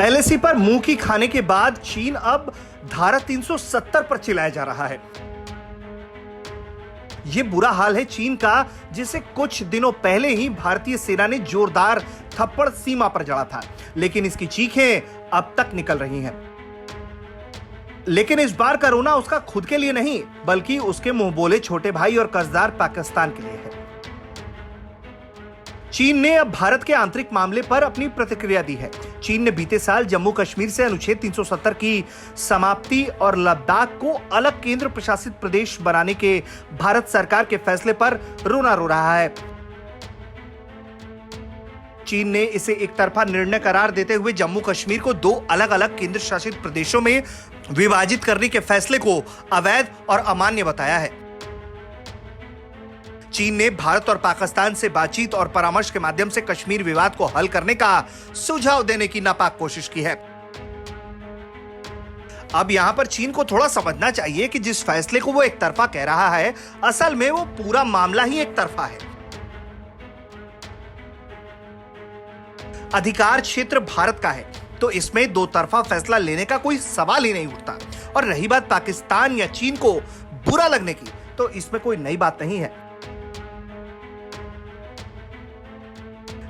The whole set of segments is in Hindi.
एलएसी पर मुंह की खाने के बाद चीन अब धारा 370 पर चिल्लाया जा रहा है। यह बुरा हाल है चीन का, जिसे कुछ दिनों पहले ही भारतीय सेना ने जोरदार थप्पड़ सीमा पर जड़ा था, लेकिन इसकी चीखें अब तक निकल रही हैं। लेकिन इस बार का रोना उसका खुद के लिए नहीं, बल्कि उसके मुंह बोले छोटे भाई और कर्जदार पाकिस्तान के लिए है। चीन ने अब भारत के आंतरिक मामले पर अपनी प्रतिक्रिया दी है। चीन ने बीते साल जम्मू कश्मीर से अनुच्छेद 370 की समाप्ति और लद्दाख को अलग केंद्र प्रशासित प्रदेश बनाने के भारत सरकार के फैसले पर रोना रो रहा है। चीन ने इसे एक तरफा निर्णय करार देते हुए जम्मू कश्मीर को दो अलग अलग केंद्र शासित प्रदेशों में विभाजित करने के फैसले को अवैध और अमान्य बताया है। चीन ने भारत और पाकिस्तान से बातचीत और परामर्श के माध्यम से कश्मीर विवाद को हल करने का सुझाव देने की नापाक कोशिश की है। अब यहां पर चीन को थोड़ा समझना चाहिए कि जिस फैसले को वो एक तरफा कह रहा है, असल में वो पूरा मामला ही एक तरफा है। अधिकार क्षेत्र भारत का है, तो इसमें दो तरफा फैसला लेने का कोई सवाल ही नहीं उठता। और रही बात पाकिस्तान या चीन को बुरा लगने की, तो इसमें कोई नई बात नहीं है।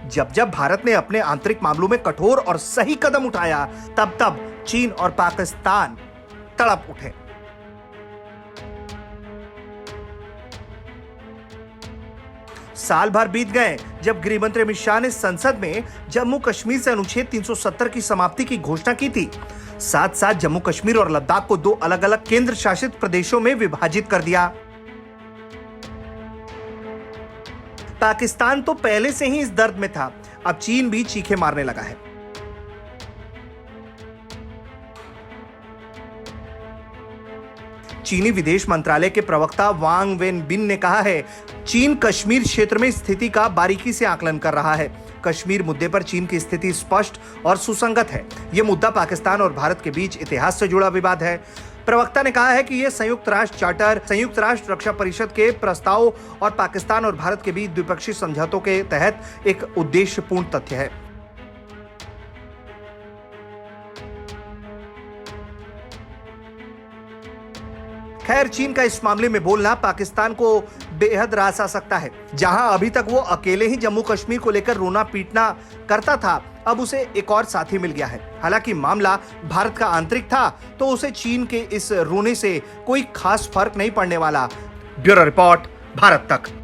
जब जब भारत ने अपने आंतरिक मामलों में कठोर और सही कदम उठाया, तब तब चीन और पाकिस्तान तड़प उठे। साल भर बीत गए जब गृह मंत्री अमित शाह ने संसद में जम्मू कश्मीर से अनुच्छेद 370 की समाप्ति की घोषणा की थी। साथ साथ जम्मू कश्मीर और लद्दाख को दो अलग अलग केंद्र शासित प्रदेशों में विभाजित कर दिया। पाकिस्तान तो पहले से ही इस दर्द में था, अब चीन भी चीखें मारने लगा है। चीनी विदेश मंत्रालय के प्रवक्ता वांग वेनबिन ने कहा है, चीन कश्मीर क्षेत्र में स्थिति का बारीकी से आकलन कर रहा है। कश्मीर मुद्दे पर चीन की स्थिति स्पष्ट और सुसंगत है। यह मुद्दा पाकिस्तान और भारत के बीच इतिहास से जुड़ा विवाद है। प्रवक्ता ने कहा है कि यह संयुक्त राष्ट्र चार्टर, संयुक्त राष्ट्र रक्षा परिषद के प्रस्ताव और पाकिस्तान और भारत के बीच द्विपक्षीय समझौतों के तहत एक उद्देश्यपूर्ण तथ्य है। खैर, चीन का इस मामले में बोलना पाकिस्तान को बेहद रास आ सकता है। जहां अभी तक वो अकेले ही जम्मू कश्मीर को लेकर रोना पीटना करता था, अब उसे एक और साथी मिल गया है। हालांकि मामला भारत का आंतरिक था, तो उसे चीन के इस रोने से कोई खास फर्क नहीं पड़ने वाला। ब्यूरो रिपोर्ट, भारत तक।